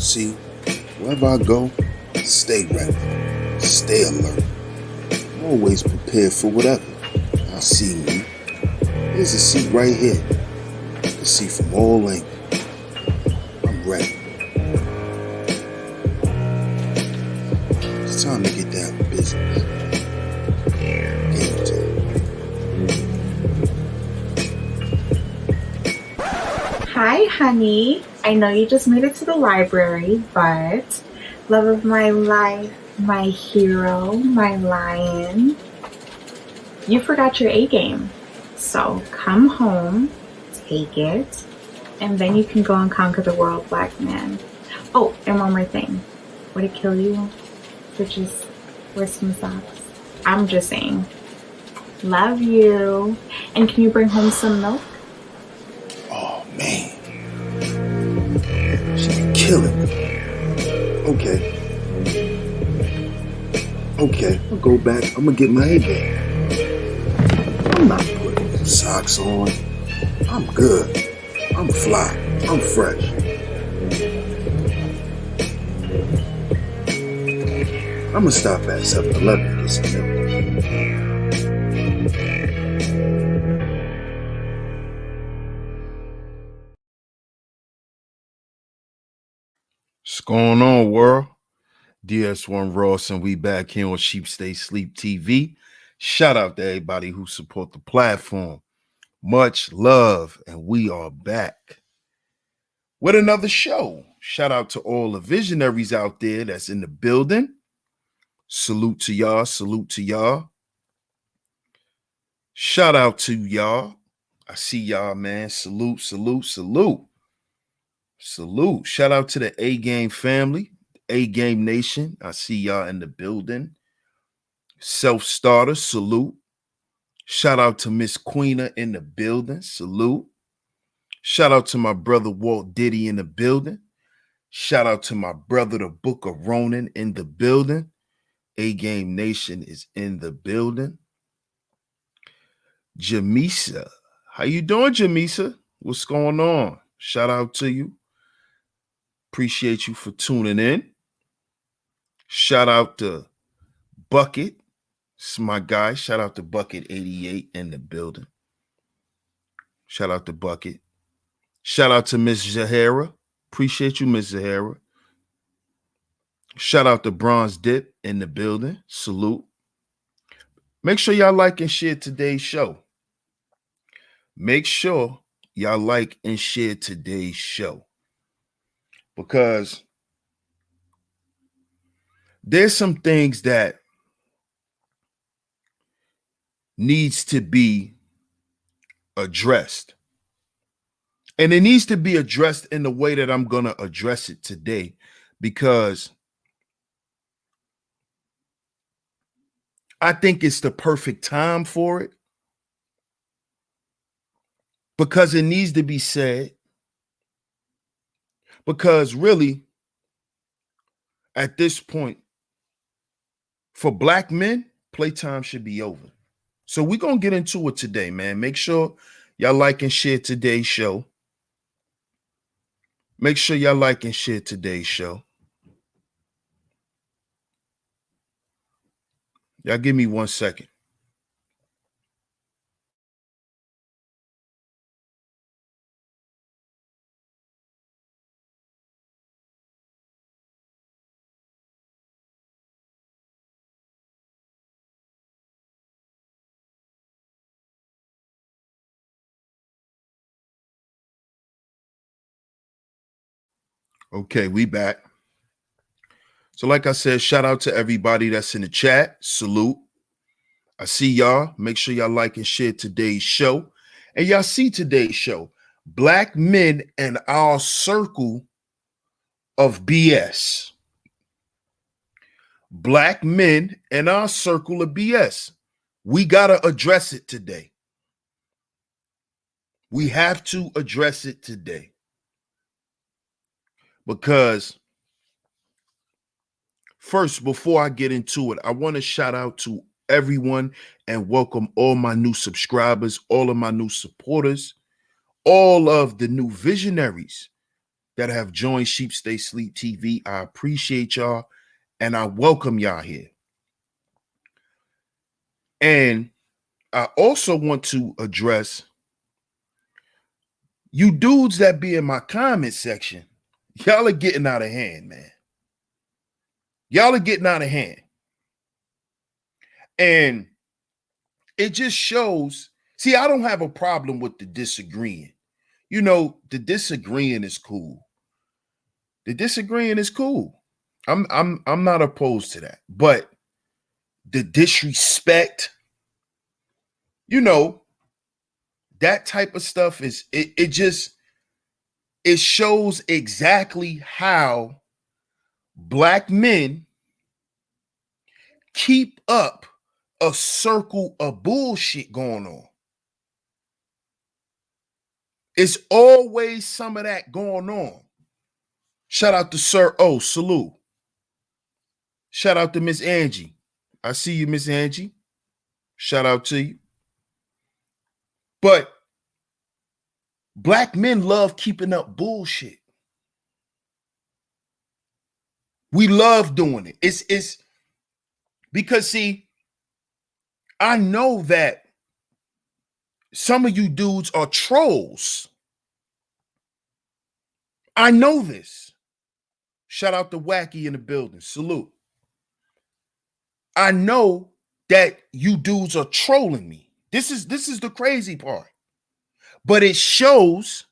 See, wherever I go, stay ready, stay alert, always prepared for whatever. I see me. There's a seat right here. I can see from all angles. I'm ready. It's time to get down to business. Game time. Hi, honey. I know you just made it to the library, but love of my life, my hero, my lion, you forgot your A game. So come home, take it, and then you can go and conquer the world, black man. Oh, and one more thing. Would it kill you to just wear some socks? I'm just saying. Love you. And can you bring home some milk? Oh, man. She's killing me. Okay, I'll go back. I'm gonna get my A game. I'm not putting socks on. I'm good. I'm fly. I'm fresh. I'm gonna stop at 7-Eleven and get some milk. What's going on, world? DS1 Ross, and we back here on SheepStaysLeepTV. Shout out to everybody who support the platform. Much love, and we are back with another show. Shout out to all the visionaries out there that's in the building. Salute to y'all. Salute to y'all. Shout out to y'all. I see y'all, man. Salute, salute, salute. Salute. Shout out to the A Game family. A Game Nation, I see y'all in the building. Self-starter, salute. Shout out to Miss Queena in the building, salute. Shout out to my brother Walt Diddy in the building. Shout out to my brother the Book of Ronan in the building. A Game Nation is in the building. Jamisa, how you doing, Jamisa? What's going on? Shout out to you. Appreciate you for tuning in. Shout out to Bucket. It's my guy. Shout out to Bucket 88 in the building. Shout out to Bucket. Shout out to Miss Zahara. Appreciate you, Miss Zahara. Shout out to Bronze Dip in the building. Salute. Make sure y'all like and share today's show. Make sure y'all like and share today's show. Because there's some things that needs to be addressed. And it needs to be addressed in the way that I'm going to address it today, because I think it's the perfect time for it, because it needs to be said. Because really, at this point, for black men, playtime should be over. So we're going to get into it today, man. Make sure y'all like and share today's show. Make sure y'all like and share today's show. Y'all give me 1 second. Okay, we back. So like I said, shout out to everybody that's in the chat. Salute. I see y'all. Make sure y'all like and share today's show. And y'all see today's show, Black Men and Our Circle of BS. Black men and our circle of BS. We got to address it today. We have to address it today. Because first, before I get into it, I want to shout out to everyone and welcome all my new subscribers, all of my new supporters, all of the new visionaries that have joined Sheep Stay Sleep TV. I appreciate y'all and I welcome y'all here. And I also want to address you dudes that be in my comment section. Y'all are getting out of hand, man. Y'all are getting out of hand. And it just shows, see, I don't have a problem with the disagreeing. You know, the disagreeing is cool. The disagreeing is cool. I'm not opposed to that. But the disrespect, you know, that type of stuff is it shows exactly how black men keep up a circle of bullshit going on. It's always some of that going on. Shout out to Sir O, salute. Shout out to Miss Angie. I see you, Miss Angie. Shout out to you. But black men love keeping up bullshit. We love doing it. It's because, see, I know that some of you dudes are trolls. I know this. Shout out to Wacky in the building. Salute. I know that you dudes are trolling me. This is the crazy part. But it shows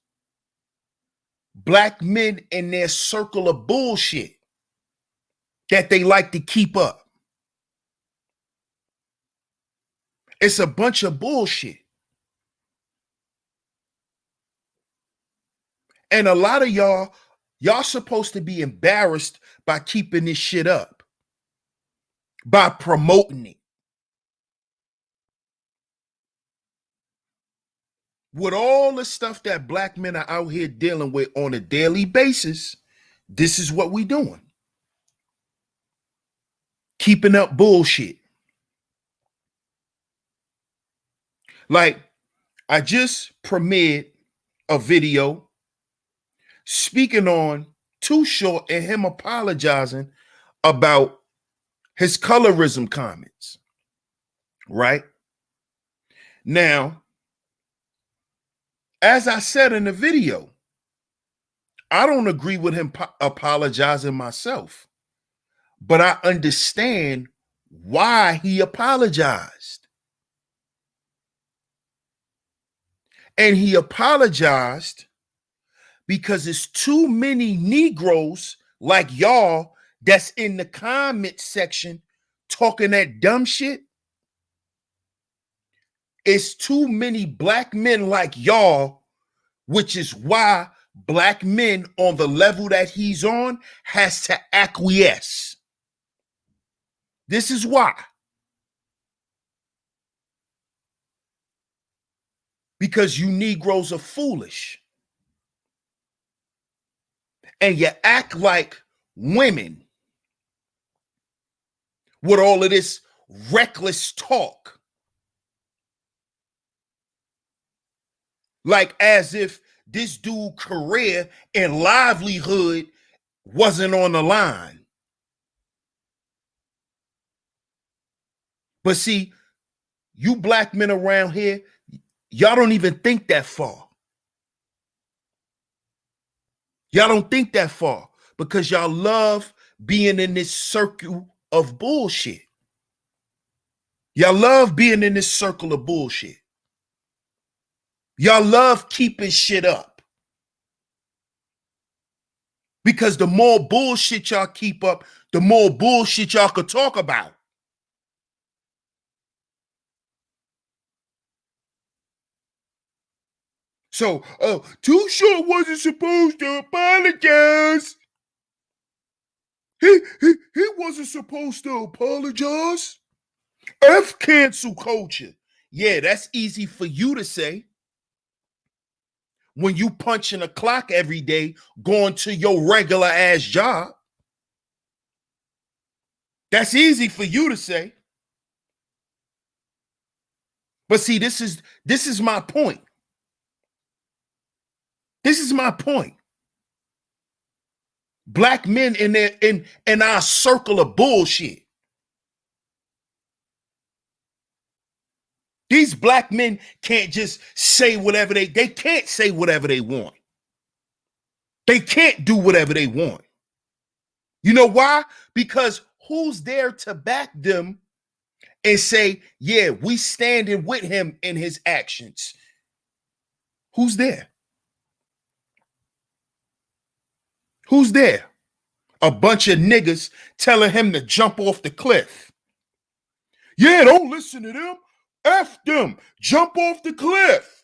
black men in their circle of bullshit that they like to keep up. It's a bunch of bullshit. And a lot of y'all supposed to be embarrassed by keeping this shit up, by promoting it. With all the stuff that black men are out here dealing with on a daily basis, this is what we doing. Keeping up bullshit. Like, I just premiered a video speaking on Too Short and him apologizing about his colorism comments, right? Now, as I said in the video, I don't agree with him apologizing myself, but I understand why he apologized. And he apologized because it's too many Negroes like y'all that's in the comment section talking that dumb shit. It's too many black men like y'all, which is why black men on the level that he's on has to acquiesce. This is why. Because you Negroes are foolish. And you act like women with all of this reckless talk. Like as if this dude's career and livelihood wasn't on the line. But see, you black men around here, y'all don't even think that far. Y'all don't think that far because y'all love being in this circle of bullshit. Y'all love being in this circle of bullshit. Y'all love keeping shit up. Because the more bullshit y'all keep up, the more bullshit y'all could talk about. So, Too Short wasn't supposed to apologize. He wasn't supposed to apologize. F cancel culture. Yeah, that's easy for you to say. When you punching a clock every day, going to your regular ass job. That's easy for you to say. But see, this is my point. This is my point. Black men in our circle of bullshit. These black men can't just say whatever they can't say whatever they want. They can't do whatever they want. You know why? Because who's there to back them and say, yeah, we standing with him in his actions? Who's there? Who's there? A bunch of niggas telling him to jump off the cliff. Yeah, don't listen to them. F them. Jump off the cliff.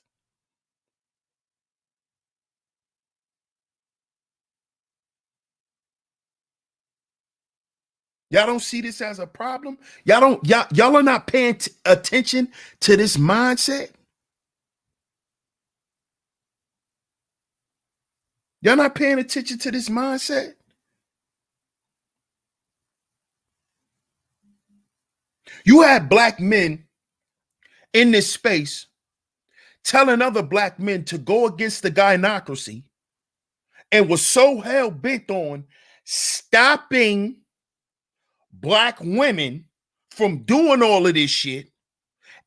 Y'all don't see this as a problem? Y'all are not paying attention to this mindset? Y'all not paying attention to this mindset? You had black men in this space telling other black men to go against the gynocracy and was so hell bent on stopping black women from doing all of this shit,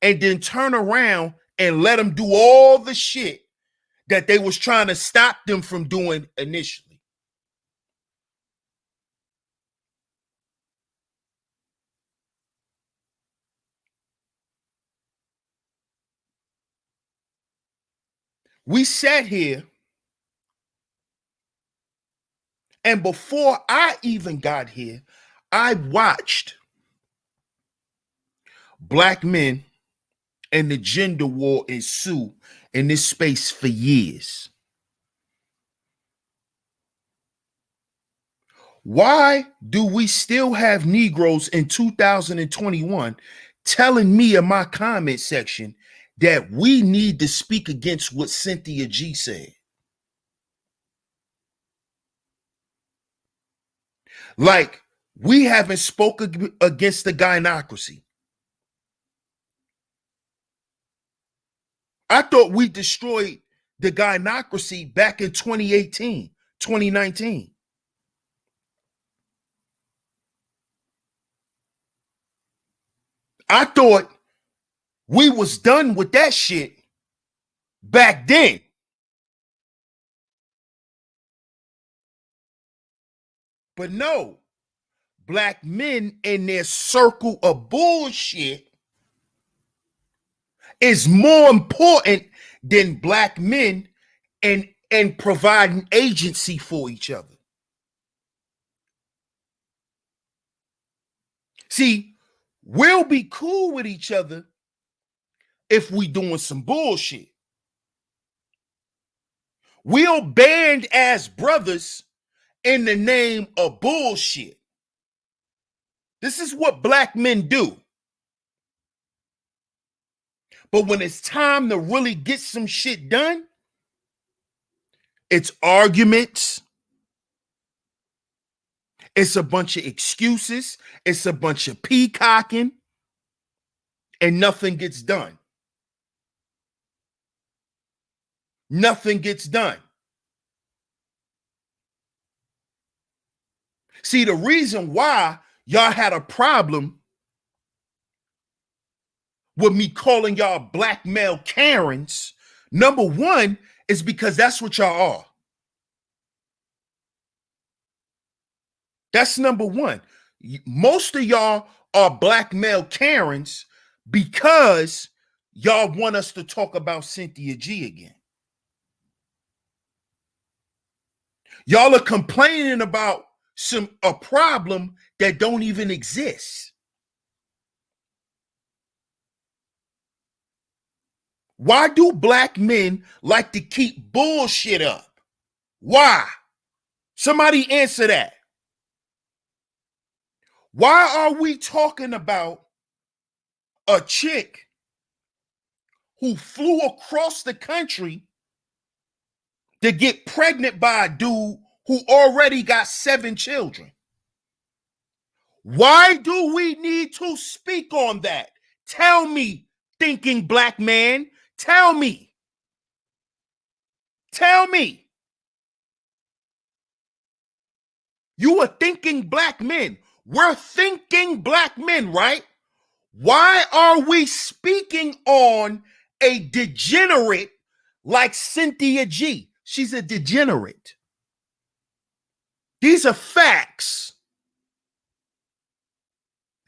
and then turn around and let them do all the shit that they was trying to stop them from doing initially. We sat here, and before I even got here, I watched black men and the gender war ensue in this space for years. Why do we still have Negroes in 2021 telling me in my comment section that we need to speak against what Cynthia G said? Like, we haven't spoken against the gynocracy. I thought we destroyed the gynocracy back in 2018, 2019. I thought we was done with that shit back then. But no, black men in their circle of bullshit is more important than black men and providing agency for each other. See, we'll be cool with each other if we doing some bullshit. We'll band as brothers in the name of bullshit. This is what black men do. But when it's time to really get some shit done, it's arguments. It's a bunch of excuses. It's a bunch of peacocking. And nothing gets done. Nothing gets done. See, the reason why y'all had a problem with me calling y'all black male Karens, number one, is because that's what y'all are. That's number one. Most of y'all are black male Karens because y'all want us to talk about Cynthia G again. Y'all are complaining about a problem that don't even exist. Why do black men like to keep bullshit up? Why? Somebody answer that. Why are we talking about a chick who flew across the country to get pregnant by a dude who already got 7 children? Why do we need to speak on that? Tell me, thinking black man. Tell me. Tell me. You are thinking black men. We're thinking black men, right? Why are we speaking on a degenerate like Cynthia G? She's a degenerate. These are facts.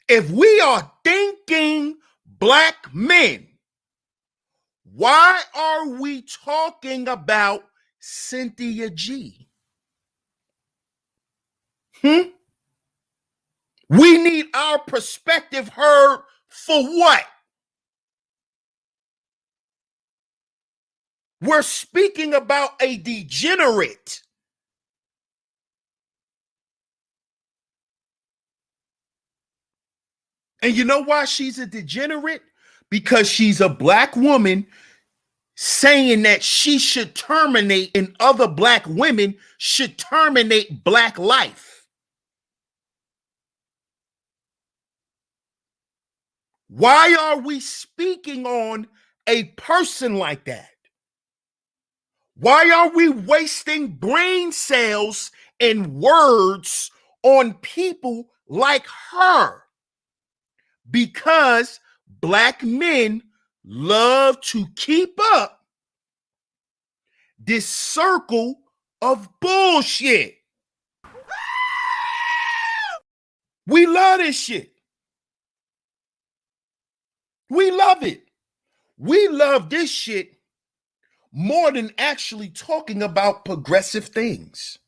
If we are thinking black men, why are we talking about Cynthia G? We need our perspective heard for what? We're speaking about a degenerate. And you know why she's a degenerate? Because she's a black woman saying that she should terminate and other black women should terminate black life. Why are we speaking on a person like that? Why are we wasting brain cells and words on people like her? Because black men love to keep up this circle of bullshit. We love this shit. We love it. We love this shit more than actually talking about progressive things.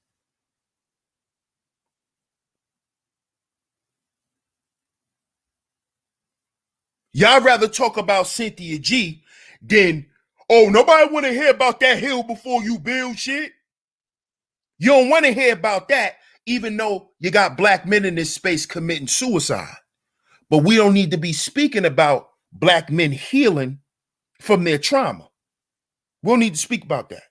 Y'all rather talk about Cynthia G than, oh, nobody want to hear about that hill before you build shit. You don't want to hear about that, even though you got black men in this space committing suicide. But we don't need to be speaking about black men healing from their trauma. We don't need to speak about that.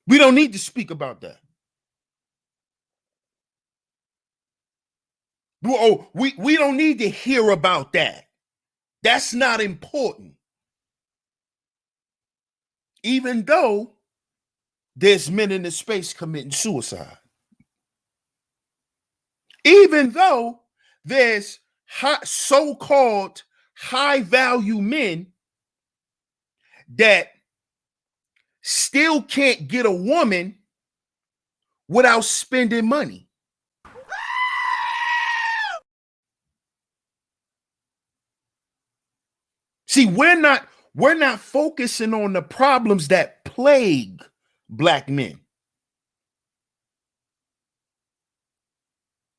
We don't need to speak about that. We don't need to hear about that. That's not important. Even though there's men in the space committing suicide. Even though there's so-called high-value men that still can't get a woman without spending money. See, we're not focusing on the problems that plague black men.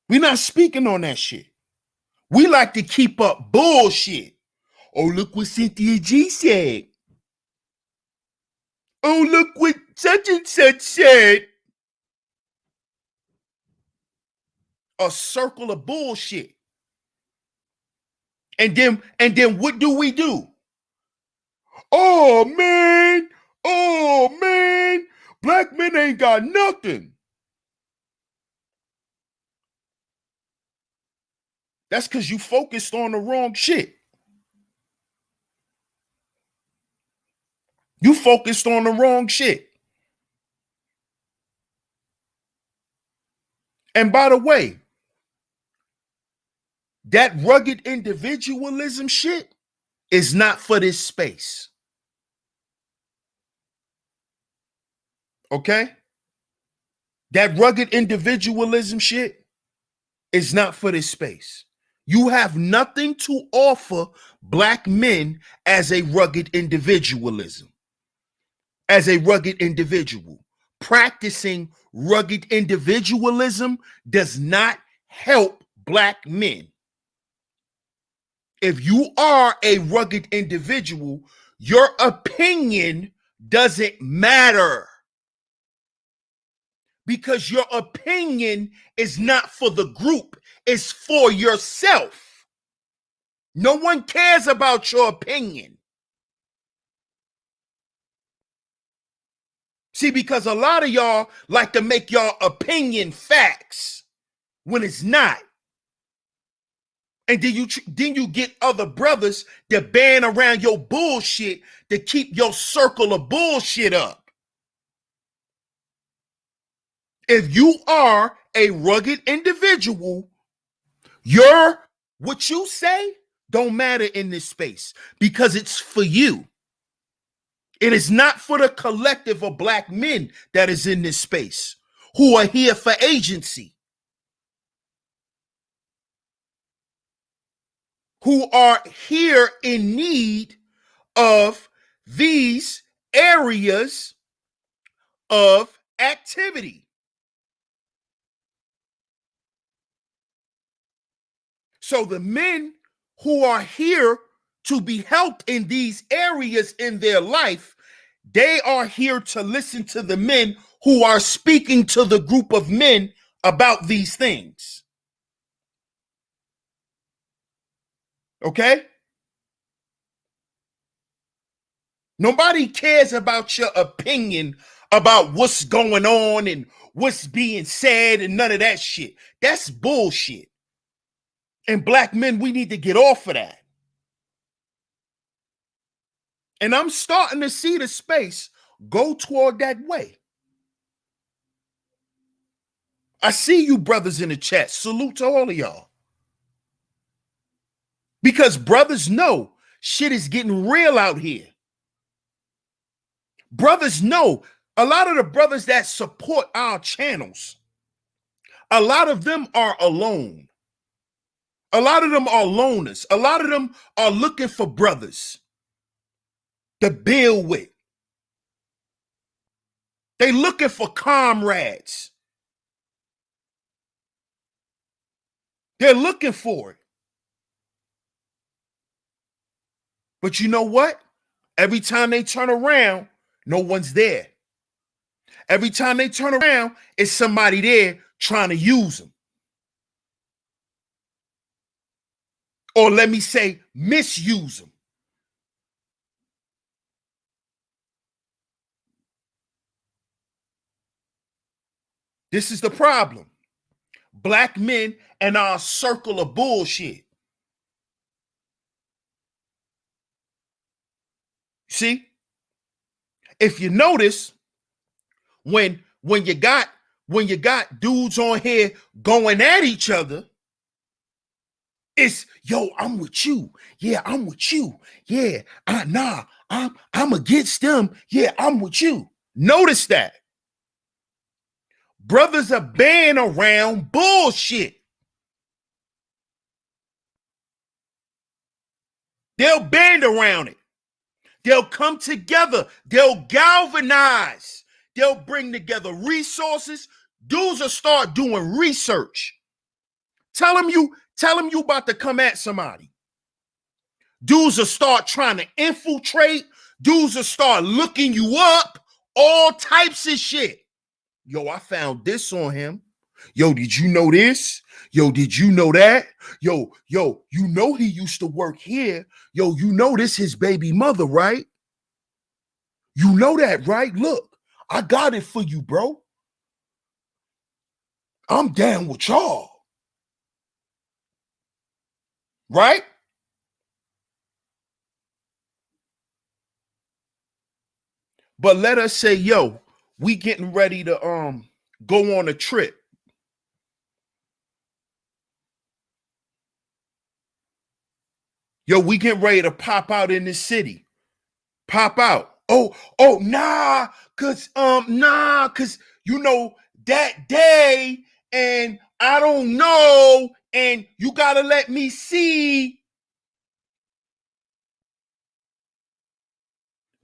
We're not speaking on that shit. We like to keep up bullshit. Oh, look what Cynthia G said. Oh, look what such and such said. A circle of bullshit. And then what do we do? Oh man, black men ain't got nothing. That's because you focused on the wrong shit. You focused on the wrong shit. And by the way, that rugged individualism shit is not for this space. Okay? That rugged individualism shit is not for this space. You have nothing to offer black men as a rugged individualism. As a rugged individual. Practicing rugged individualism does not help black men. If you are a rugged individual, your opinion doesn't matter. Because your opinion is not for the group, it's for yourself. No one cares about your opinion. See, because a lot of y'all like to make y'all opinion facts when it's not. And then you get other brothers that band around your bullshit to keep your circle of bullshit up. If you are a rugged individual, what you say don't matter in this space because it's for you. It is not for the collective of black men that is in this space who are here for agency, who are here in need of these areas of activity. So the men who are here to be helped in these areas in their life, they are here to listen to the men who are speaking to the group of men about these things. Okay? Nobody cares about your opinion about what's going on and what's being said and none of that shit. That's bullshit. And black men, we need to get off of that. And I'm starting to see the space go toward that way. I see you brothers in the chat. Salute to all of y'all. Because brothers know shit is getting real out here. Brothers know a lot of the brothers that support our channels, a lot of them are alone. A lot of them are loners. A lot of them are looking for brothers to build with. They looking for comrades. They're looking for it. But you know what? Every time they turn around, no one's there. Every time they turn around, it's somebody there trying to use them. Or let me say, misuse them. This is the problem. Black men and our circle of bullshit. See? If you notice, when you got dudes on here going at each other, it's yo, I'm with you. Yeah, I'm with you. Yeah, I'm against them. Yeah, I'm with you. Notice that. Brothers are banned around bullshit. They'll band around it. They'll come together. They'll galvanize. They'll bring together resources. Dudes will start doing research. Tell them you about to come at somebody. Dudes will start trying to infiltrate. Dudes will start looking you up. All types of shit. Yo, I found this on him. Yo, did you know this? Yo, did you know that? Yo, you know he used to work here. Yo, you know this his baby mother, right? You know that, right? Look, I got it for you, bro. I'm down with y'all. Right? But let us say, yo, we getting ready to go on a trip. Yo, we getting ready to pop out in this city. Pop out. Oh, nah, cause you know that day, and I don't know, and you gotta let me see.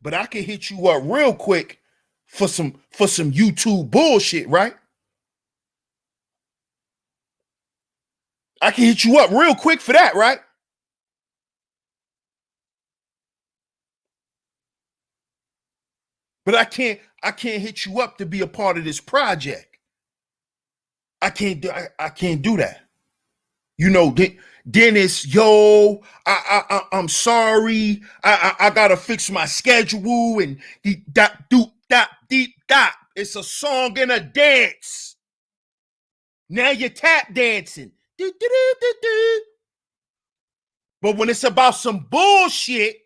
But I can hit you up real quick for some YouTube bullshit, right? I can hit you up real quick for that, right? But I can't hit you up to be a part of this project. I can't do that. You know, then it's yo, I'm sorry. I gotta fix my schedule and deep. It's a song and a dance. Now you're tap dancing. But when it's about some bullshit,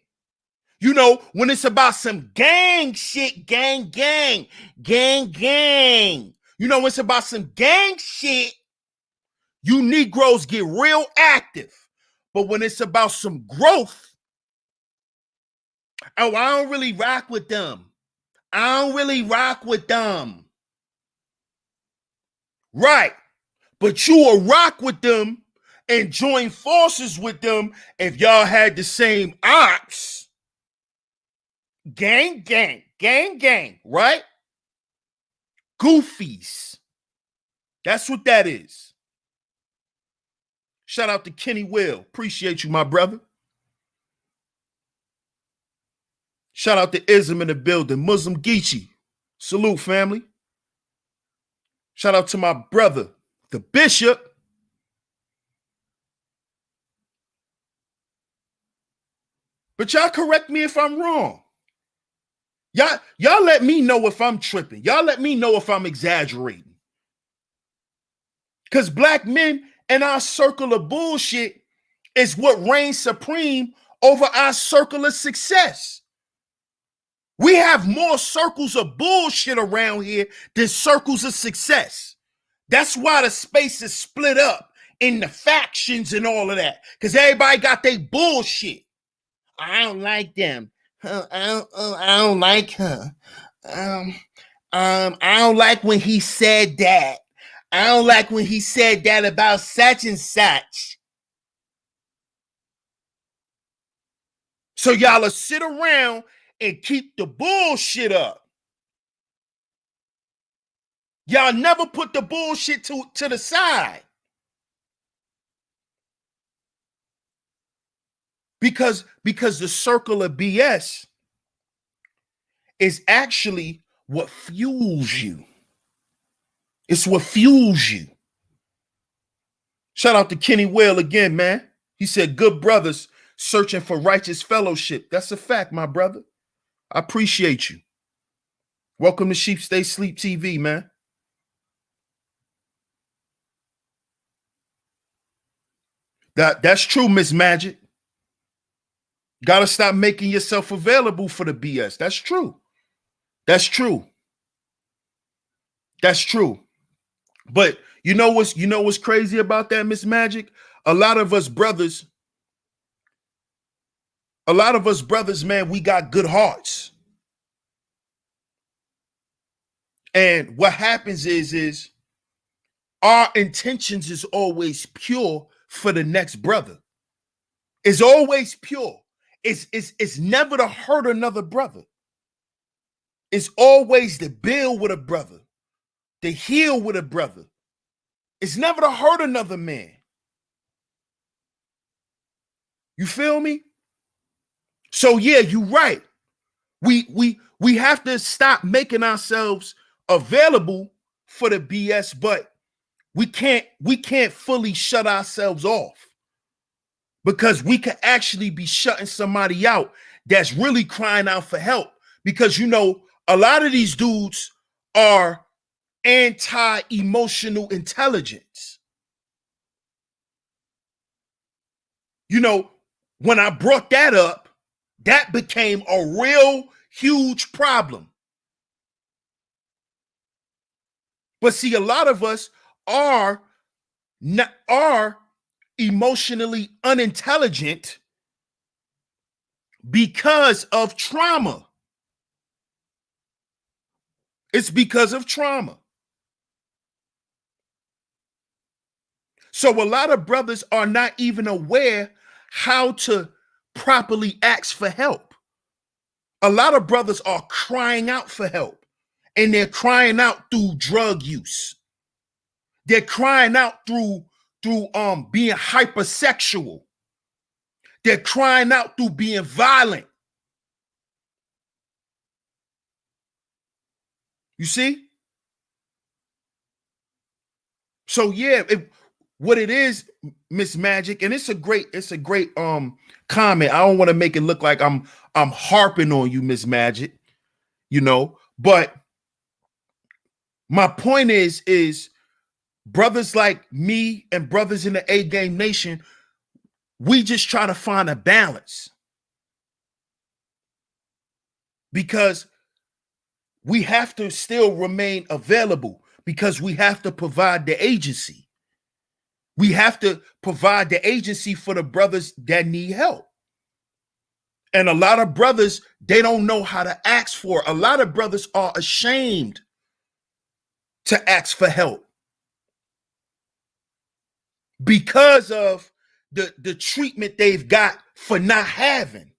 you know, when it's about some gang shit, gang, You know, it's about some gang shit. You Negroes get real active. But when it's about some growth, oh, I don't really rock with them. I don't really rock with them. Right. But you will rock with them and join forces with them if y'all had the same ops. Gang, gang, gang, gang, right? Goofies. That's what that is. Shout out to Kenny Will. Appreciate you, my brother. Shout out to Ism in the building. Muslim Geechee. Salute, family. Shout out to my brother, the Bishop. But y'all correct me if I'm wrong. Y'all let me know if I'm tripping. Y'all let me know if I'm exaggerating. Because black men and our circle of bullshit is what reigns supreme over our circle of success. We have more circles of bullshit around here than circles of success. That's why the space is split up in the factions and all of that. Because everybody got their bullshit. I don't like them. I don't like her. I don't like when he said that. I don't like when he said that about such and such. So y'all will sit around and keep the bullshit up. Y'all never put the bullshit to the side. Because the circle of BS is actually what fuels you. It's what fuels you. Shout out to Kenny Will again, man. He said, good brothers searching for righteous fellowship. That's a fact, my brother. I appreciate you. Welcome to Sheep Stay Sleep TV, man. That's true, Miss Magic. Gotta stop making yourself available for the BS. That's true. That's true. That's true. But you know what's crazy about that, Miss Magic? A lot of us brothers, man, we got good hearts. And what happens is our intentions is always pure for the next brother. It's always pure. It's never to hurt another brother. It's always to build with a brother, to heal with a brother. It's never to hurt another man. You feel me? So yeah, you're right. We have to stop making ourselves available for the BS, but we can't fully shut ourselves off, because we could actually be shutting somebody out that's really crying out for help. Because a lot of these dudes are anti-emotional intelligence. When I brought that up, that became a real huge problem. But see, a lot of us are emotionally unintelligent because of trauma. It's because of trauma. So a lot of brothers are not even aware how to properly ask for help. A lot of brothers are crying out for help, and they're crying out through drug use. They're crying out through being hypersexual. They're crying out through being violent. You see? So yeah, what it is, Miss Magic, and it's a great comment. I don't want to make it look like I'm harping on you, Miss Magic, but my point is brothers like me and brothers in the A Game Nation, we just try to find a balance, because we have to still remain available. because we have to provide the agency. We have to provide the agency for the brothers that need help. And a lot of brothers, they don't know how to ask for it. A lot of brothers are ashamed to ask for help because of the treatment they've got for not having.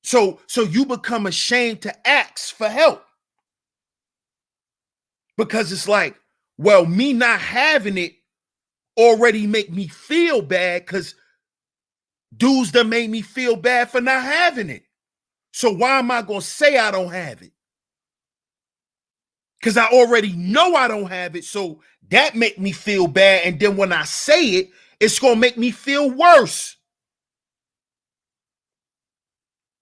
So you become ashamed to ask for help because it's like, well, me not having it already make me feel bad because dudes that made me feel bad for not having it. So why am I going to say I don't have it? Because I already know I don't have it. So that make me feel bad. And then when I say it, it's going to make me feel worse.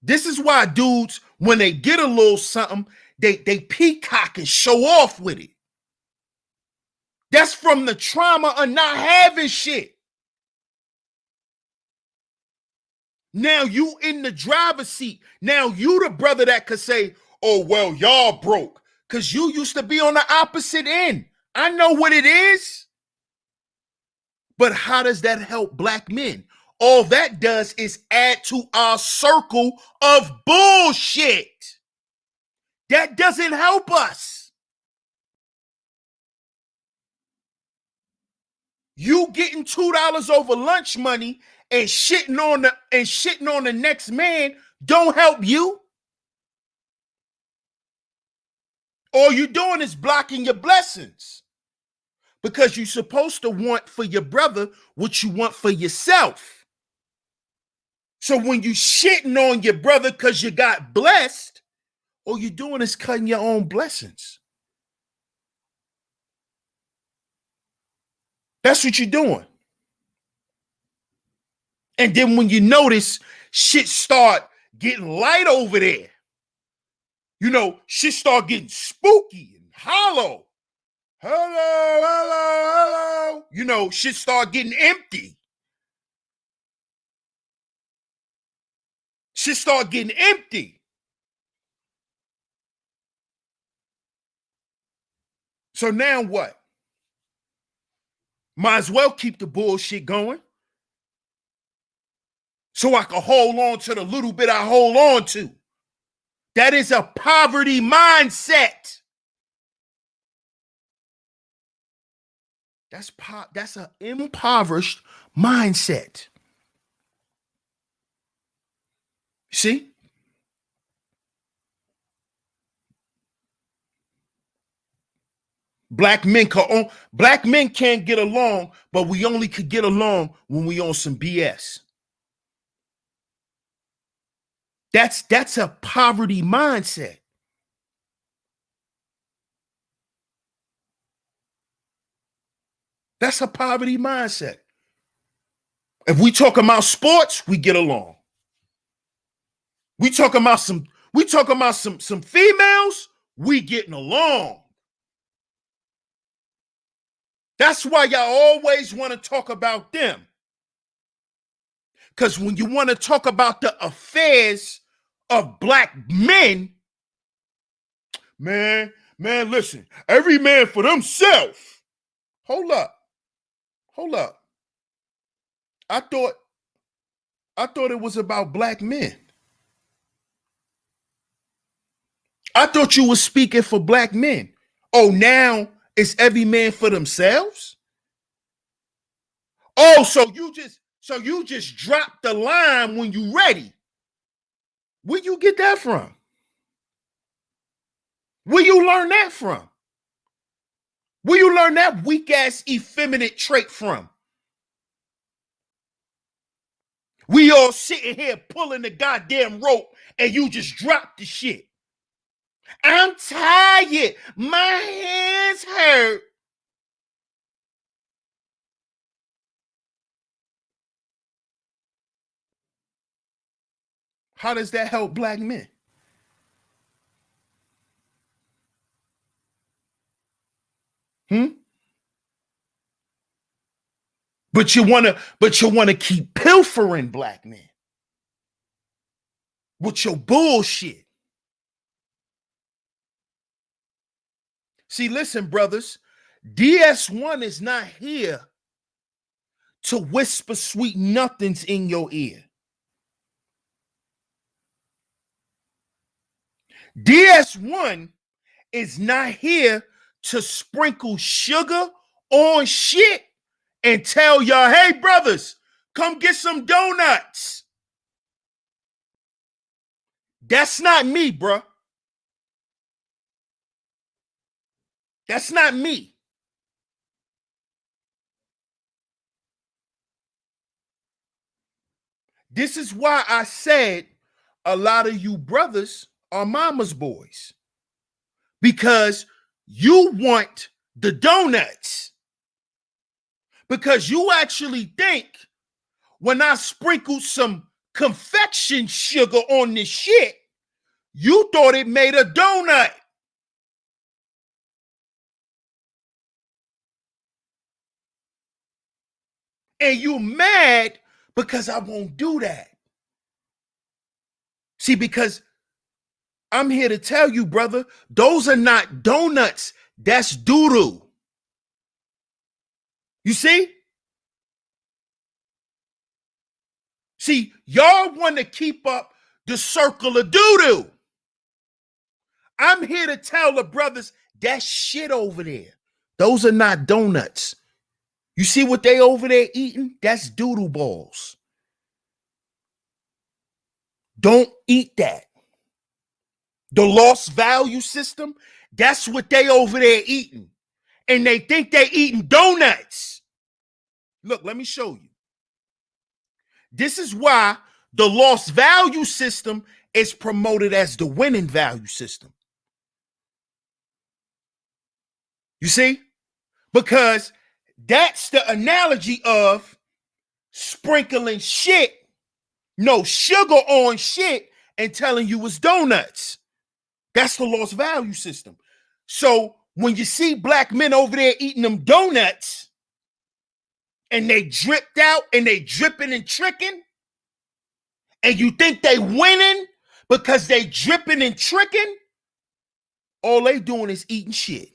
This is why dudes, when they get a little something, they peacock and show off with it. That's from the trauma of not having shit. Now you in the driver's seat. Now you the brother that could say, oh, well, y'all broke. Because you used to be on the opposite end. I know what it is. But how does that help black men? All that does is add to our circle of bullshit. That doesn't help us. You getting $2 over lunch money and shitting on the next man don't help you. All you doing is blocking your blessings because you're supposed to want for your brother what you want for yourself. So when you shitting on your brother because you got blessed, all you're doing is cutting your own blessings. That's what you're doing. And then when you notice shit start getting light over there, you know, shit start getting spooky and hollow. Hello. You know, shit start getting empty. Shit start getting empty. So now what? Might as well keep the bullshit going so I can hold on to the little bit I hold on to. That is a poverty mindset. That's an impoverished mindset. See? Black men can't get along, but we only could get along when we on some BS. That's a poverty mindset. That's a poverty mindset. If we talk about sports, we get along. We talk about some females, we getting along. That's why y'all always want to talk about them. Because when you want to talk about the affairs of black men, man, listen, every man for themselves. Hold up. I thought it was about black men. I thought you were speaking for black men. Oh, now it's every man for themselves? Oh, so you just drop the line when you ready. Where you get that from? Where you learn that from? Where you learn that weak ass effeminate trait from? We all sitting here pulling the goddamn rope and you just drop the shit. I'm tired. My hands hurt. How does that help black men? But you wanna keep pilfering black men with your bullshit. See, listen, brothers, DS1 is not here to whisper sweet nothings in your ear. DS1 is not here to sprinkle sugar on shit and tell y'all, hey, brothers, come get some donuts. That's not me, bruh. That's not me. This is why I said a lot of you brothers are mama's boys, because you want the donuts, because you actually think when I sprinkled some confection sugar on this shit, you thought it made a donut. And you mad because I won't do that. See, because I'm here to tell you, brother, those are not donuts. That's doo-doo. You see? See, y'all want to keep up the circle of doo-doo. I'm here to tell the brothers that shit over there. Those are not donuts. You see what they over there eating? That's doodle balls. Don't eat that. The lost value system, that's what they over there eating. And they think they eating donuts. Look, let me show you. This is why the lost value system is promoted as the winning value system. You see? Because that's the analogy of sprinkling shit, no sugar on shit, and telling you it's donuts. That's the lost value system. So when you see black men over there eating them donuts and they dripped out and they dripping and tricking, and you think they winning because they dripping and tricking, all they doing is eating shit.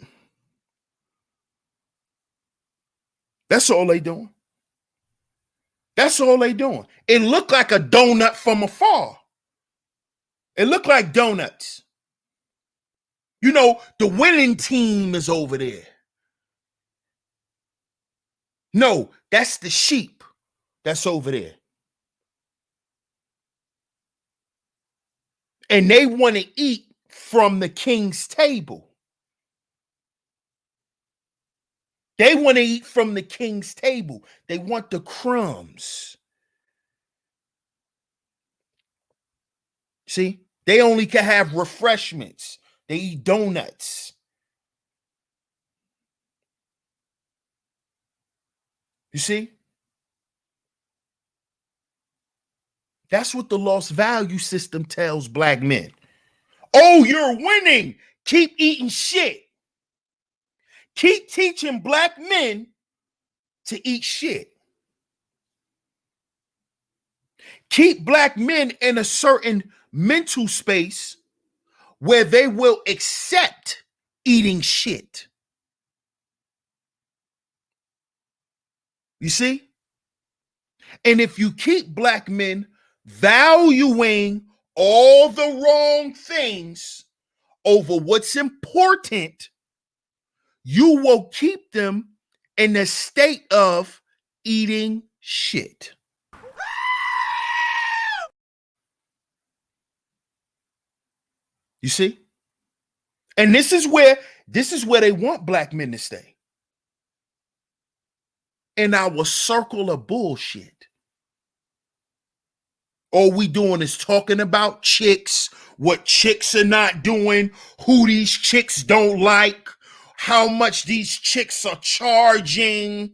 That's all they doing. That's all they doing. It looked like a donut from afar. It looked like donuts. You know, the winning team is over there. No, that's the sheep that's over there. And they want to eat from the king's table. They want to eat from the king's table. They want the crumbs. See, they only can have refreshments. They eat donuts. You see? That's what the lost value system tells black men. Oh, you're winning. Keep eating shit. Keep teaching black men to eat shit. Keep black men in a certain mental space where they will accept eating shit. You see? And if you keep black men valuing all the wrong things over what's important, you will keep them in a state of eating shit. You see? And this is where they want black men to stay. In our circle of bullshit. All we doing is talking about chicks, what chicks are not doing, who these chicks don't like, how much these chicks are charging,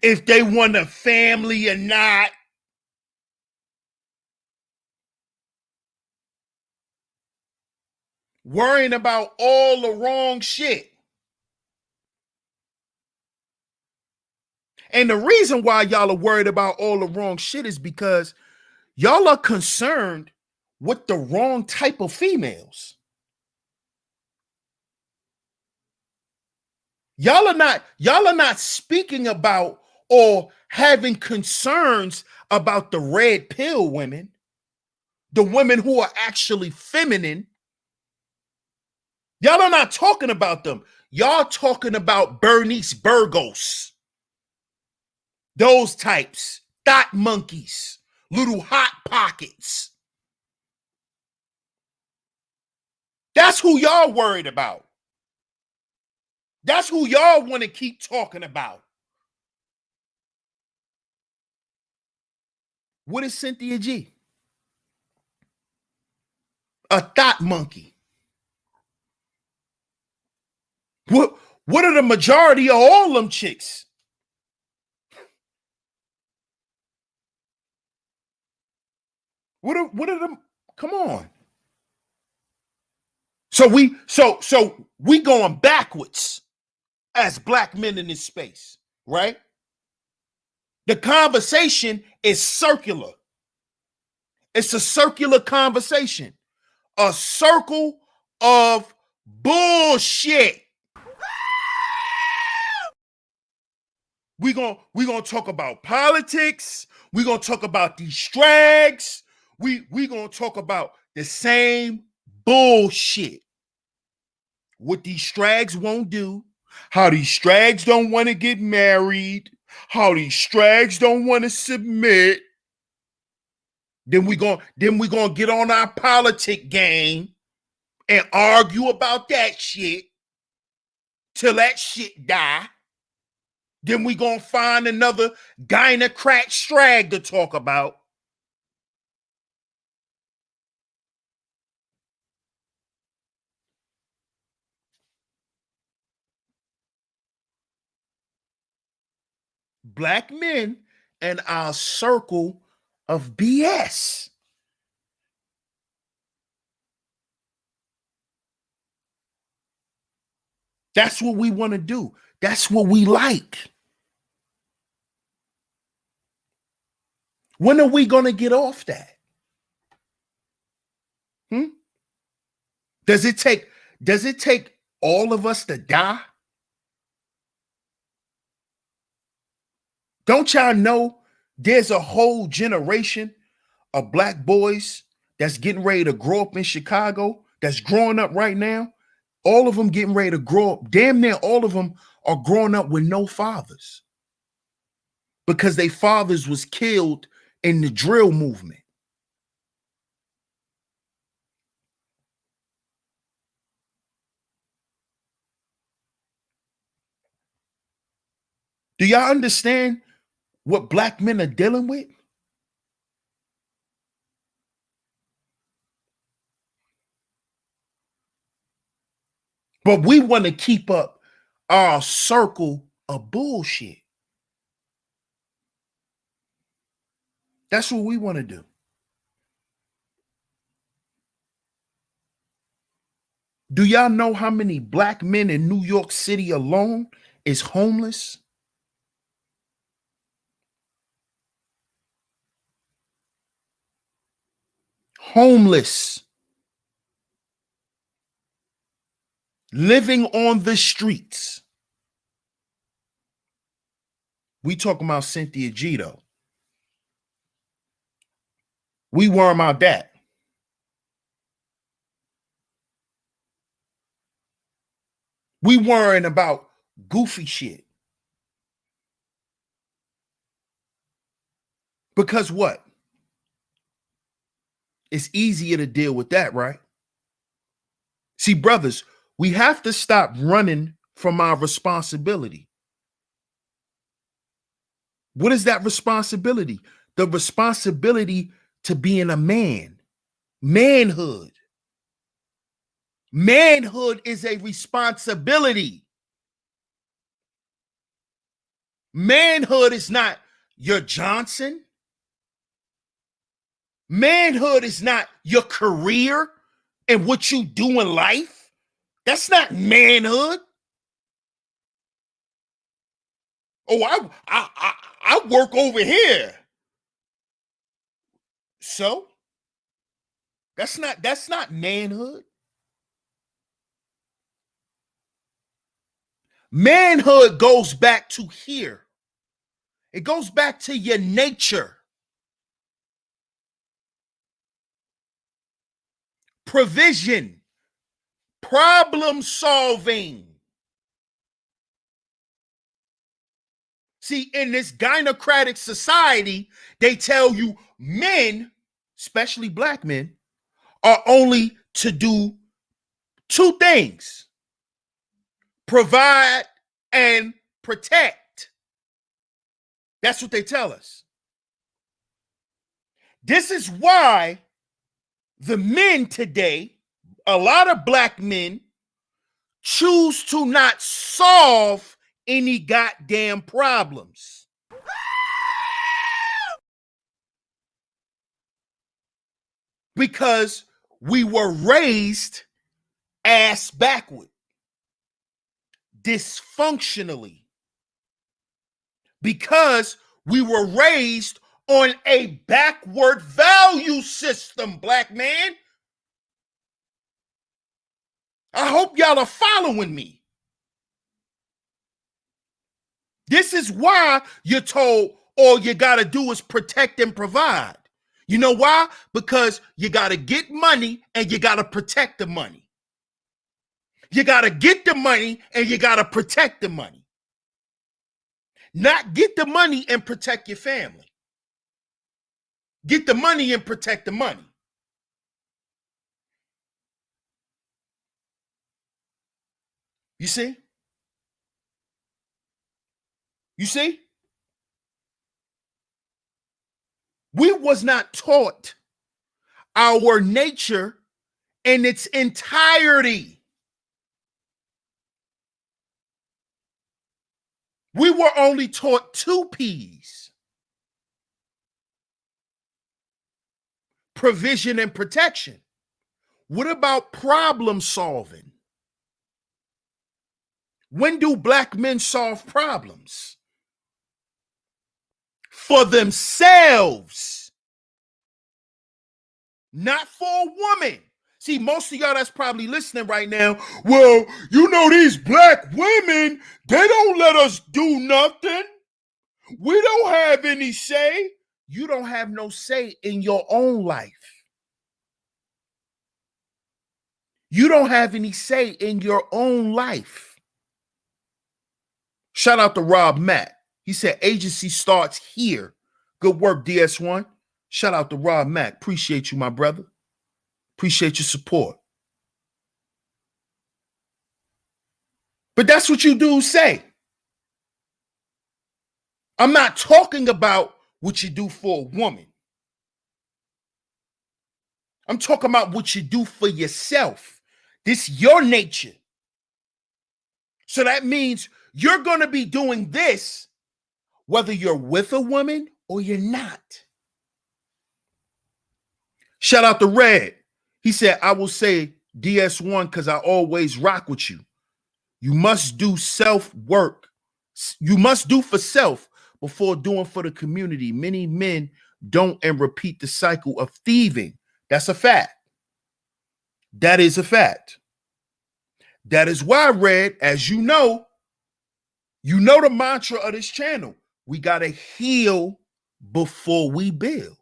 if they want a family or not. Worrying about all the wrong shit. And the reason why y'all are worried about all the wrong shit is because y'all are concerned with the wrong type of females. Y'all are not speaking about or having concerns about the red pill women, the women who are actually feminine. Y'all are not talking about them. Y'all talking about Bernice Burgos, those types, thought monkeys, little hot pockets. That's who y'all worried about. That's who y'all want to keep talking about. What is Cynthia G? A thought monkey. What are the majority of all them chicks? What are them? Come on. So we going backwards as black men in this space, right? The conversation is circular. It's a circular conversation, a circle of bullshit. We gonna talk about politics. We gonna talk about these strags. We gonna talk about the same bullshit. What these strags won't do, how these strags don't want to get married, how these strags don't want to submit. Then we gonna get on our politic game and argue about that shit till that shit die. Then we gonna find another gynocrat strag to talk about. Black men and our circle of BS. That's what we want to do. That's what we like. When are we going to get off that? Does it take all of us to die? Don't y'all know there's a whole generation of black boys that's getting ready to grow up in Chicago, that's growing up right now? All of them getting ready to grow up. Damn near all of them are growing up with no fathers because their fathers was killed in the drill movement. Do y'all understand what black men are dealing with? But we want to keep up our circle of bullshit. That's what we want to do. Do y'all know how many black men in New York City alone is homeless? Homeless. Living on the streets. We talking about Cynthia G though. We worry about that. We worrying about goofy shit. Because what? It's easier to deal with that, right? See, brothers, we have to stop running from our responsibility. What is that responsibility? The responsibility to being a man. Manhood. Manhood is a responsibility. Manhood is not your Johnson. Manhood is not your career and what you do in life. That's not manhood. Oh, I work over here. So that's not manhood. Manhood goes back to here. It goes back to your nature. Provision, problem solving. See, in this gynocratic society, they tell you men, especially black men, are only to do two things: provide and protect. That's what they tell us. This is why the men today, a lot of black men, choose to not solve any goddamn problems. Because we were raised ass backward, dysfunctionally. Because we were raised on a backward value system, black man. I hope y'all are following me. This is why you're told all you got to do is protect and provide. You know why? Because you got to get money and you got to protect the money. You got to get the money and you got to protect the money. Not get the money and protect your family. Get the money and protect the money. You see? You see? We was not taught our nature in its entirety. We were only taught two P's: provision and protection. What about problem solving? When do black men solve problems? For themselves, not for a woman. See, most of y'all that's probably listening right now, well, you know, these black women, they don't let us do nothing. We don't have any say. You don't have no say in your own life. You don't have any say in your own life. Shout out to Rob Matt. He said agency starts here. Good work, DS1. Shout out to Rob Matt. Appreciate you, my brother. Appreciate your support. But that's what you dudes say. I'm not talking about what you do for a woman. I'm talking about what you do for yourself. This is your nature. So that means you're going to be doing this whether you're with a woman or you're not. Shout out to Red. He said, I will say DS1 because I always rock with you. You must do self-work. You must do for self before doing for the community. Many men don't and repeat the cycle of thieving. That's a fact. That is a fact. That is why, Red, as you know the mantra of this channel. We got to heal before we build.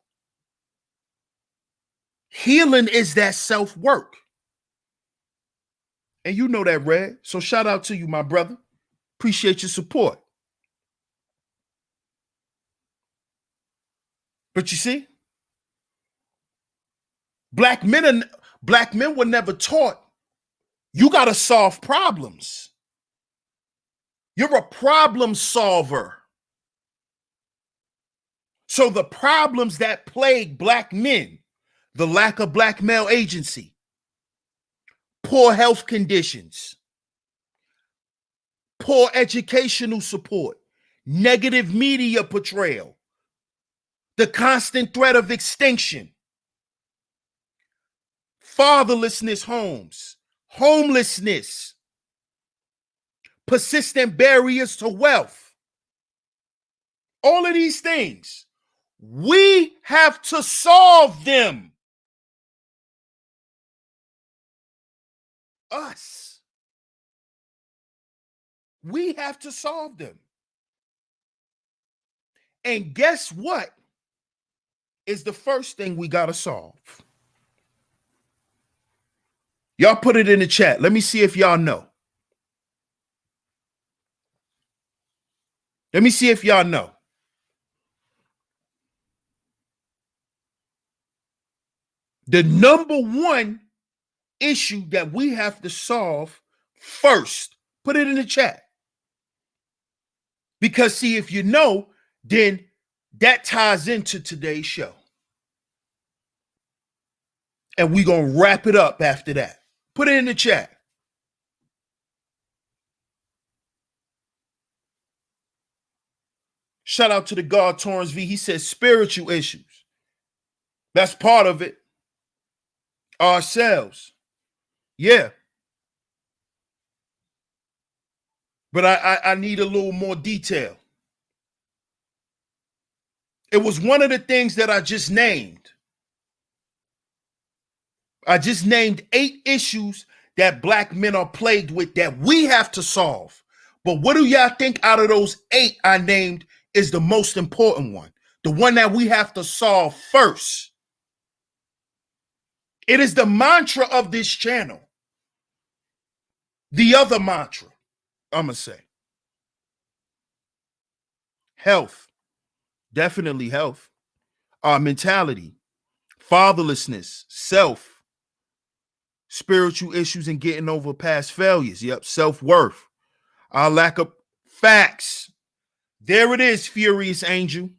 Healing is that self-work. And you know that, Red. So shout out to you, my brother. Appreciate your support. But you see, black men were never taught you got to solve problems. You're a problem solver. So the problems that plague black men, the lack of black male agency, poor health conditions, poor educational support, negative media portrayal, the constant threat of extinction, fatherlessness homes, homelessness, persistent barriers to wealth. All of these things, we have to solve them. Us. We have to solve them. And guess what is the first thing we got to solve? Y'all put it in the chat. Let me see if y'all know. Let me see if y'all know. The number one issue that we have to solve first, put it in the chat. Because see, if you know, then that ties into today's show. And we're going to wrap it up after that. Put it in the chat. Shout out to the God Torrance V. He says spiritual issues. That's part of it. Ourselves. Yeah. But I need a little more detail. It was one of the things that I just named. I just named 8 issues that black men are plagued with that we have to solve. But what do y'all think out of those 8 I named is the most important one? The one that we have to solve first. It is the mantra of this channel. The other mantra, I'm going to say. Health. Definitely health. Our mentality. Fatherlessness. Self. Spiritual issues and getting over past failures. Yep. Self-worth. Our lack of facts. There it is, Furious Angel.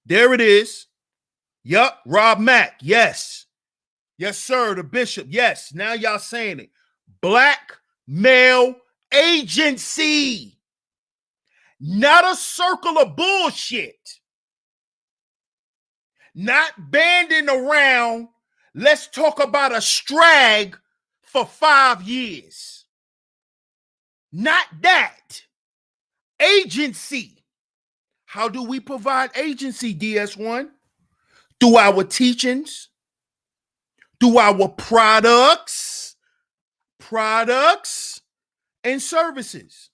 There it is. Yep. Rob Mack. Yes. Yes, sir. The bishop. Yes. Now y'all saying it. Black male agency. Not a circle of bullshit. Not banding around. Let's talk about a strag for 5 years. Not that. Agency. How do we provide agency, DS1? Through our teachings, through our products and services.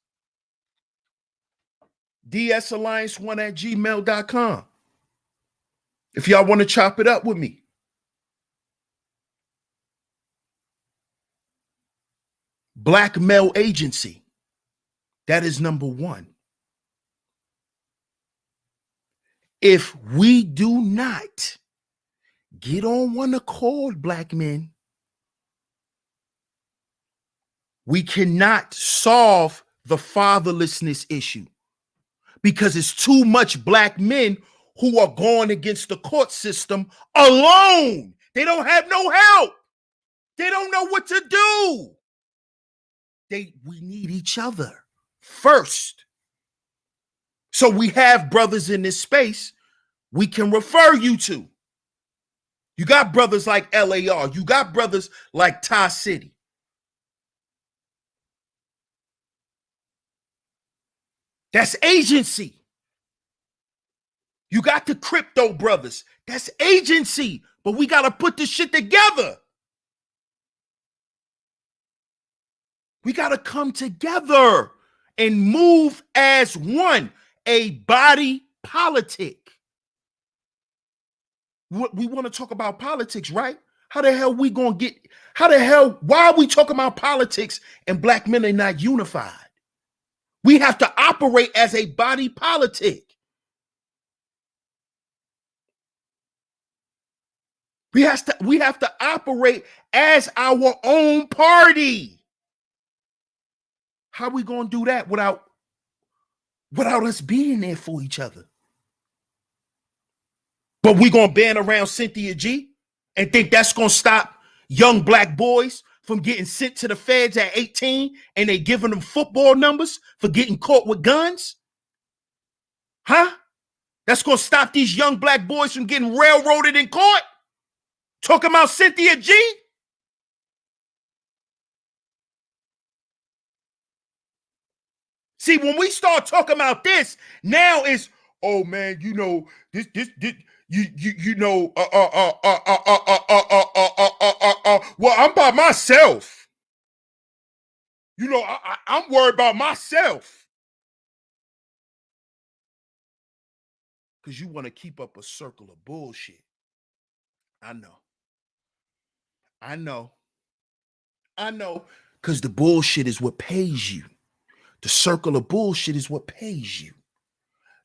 dsalliance1@gmail.com. If y'all want to chop it up with me. Black male agency. That is number one. If we do not get on one accord, black men, we cannot solve the fatherlessness issue because it's too much black men who are going against the court system alone. They don't have no help. They don't know what to do. We need each other first. So we have brothers in this space we can refer you to. You got brothers like LAR. You got brothers like Ty City. That's agency. You got the crypto brothers. That's agency. But we got to put this shit together. We got to come together and move as one, a body politic. We want to talk about politics, right? How the hell why are we talking about politics and black men are not unified? We have to operate as a body politic. We have to operate as our own party. How are we going to do that without us being there for each other? But we're going to ban around Cynthia G and think that's going to stop young black boys from getting sent to the feds at 18 and they giving them football numbers for getting caught with guns? Huh? That's going to stop these young black boys from getting railroaded in court? Talking about Cynthia G? See, when we start talking about this, now it's, oh man, you know, this well, I'm by myself. I'm worried about myself. Because you want to keep up a circle of bullshit. I know. Because the bullshit is what pays you. The circle of bullshit is what pays you.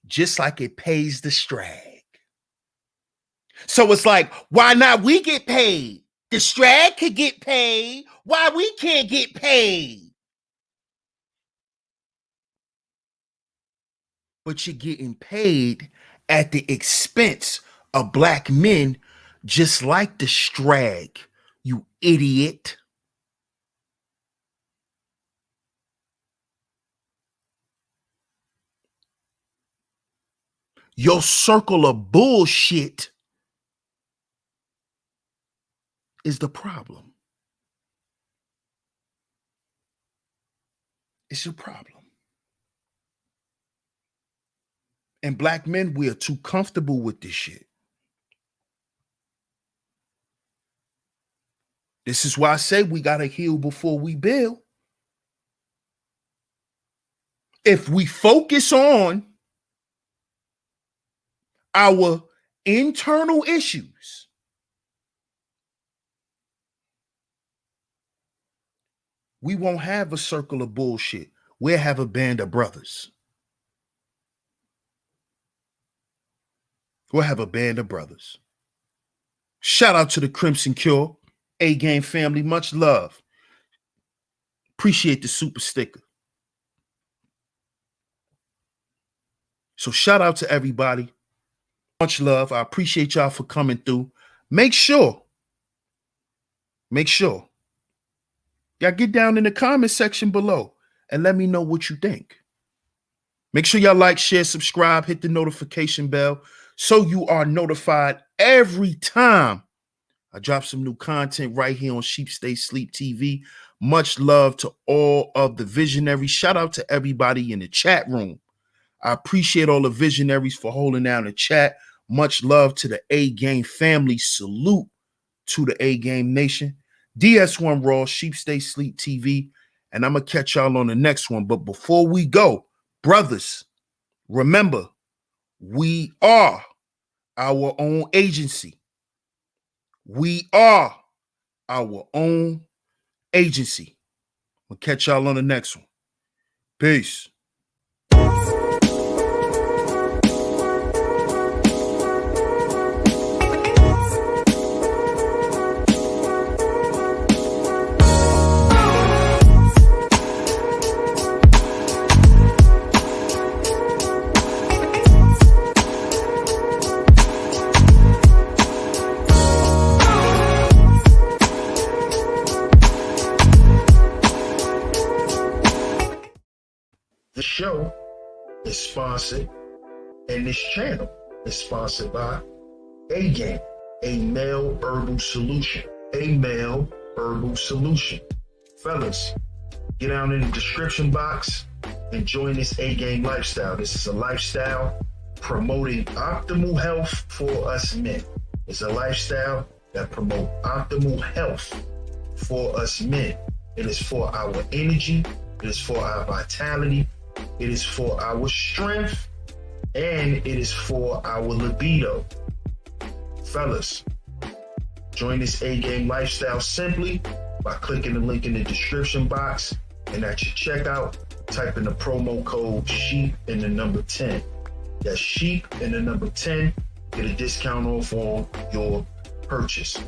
Just like it pays the strag. So it's like, why not we get paid? The strag could get paid. Why we can't get paid? But you're getting paid at the expense of black men, just like the strag, you idiot. Your circle of bullshit is the problem. It's your problem. And black men, we are too comfortable with this shit. This is why I say we got to heal before we build. If we focus on our internal issues, we won't have a circle of bullshit. We'll have a band of brothers. We'll have a band of brothers. Shout out to the Crimson Cure, A-Game family. Much love. Appreciate the super sticker. So shout out to everybody. Much love. I appreciate y'all for coming through. Make sure y'all get down in the comment section below and let me know what you think. Make sure y'all like, share, subscribe, hit the notification bell so you are notified every time I drop some new content right here on SheepStaysLeepTV. Much love to all of the visionaries. Shout out to everybody in the chat room. I appreciate all the visionaries for holding down the chat. Much love to the A-Game family. Salute to the A-Game Nation. DS1 Raw, SheepStaysLeepTV, and I'm going to catch y'all on the next one. But before we go, brothers, remember, we are our own agency. We are our own agency. We'll catch y'all on the next one. Peace. The show is sponsored, and this channel is sponsored by A-Game, a male herbal solution. A male herbal solution. Fellas, get down in the description box and join this A-Game lifestyle. This is a lifestyle promoting optimal health for us men. It's a lifestyle that promotes optimal health for us men. It is for our energy. It is for our vitality. It is for our strength, and it is for our libido. Fellas, join this A-Game lifestyle simply by clicking the link in the description box, and at your checkout, type in the promo code SHEEP and the number 10. That's SHEEP and the number 10. Get a discount off on your purchase.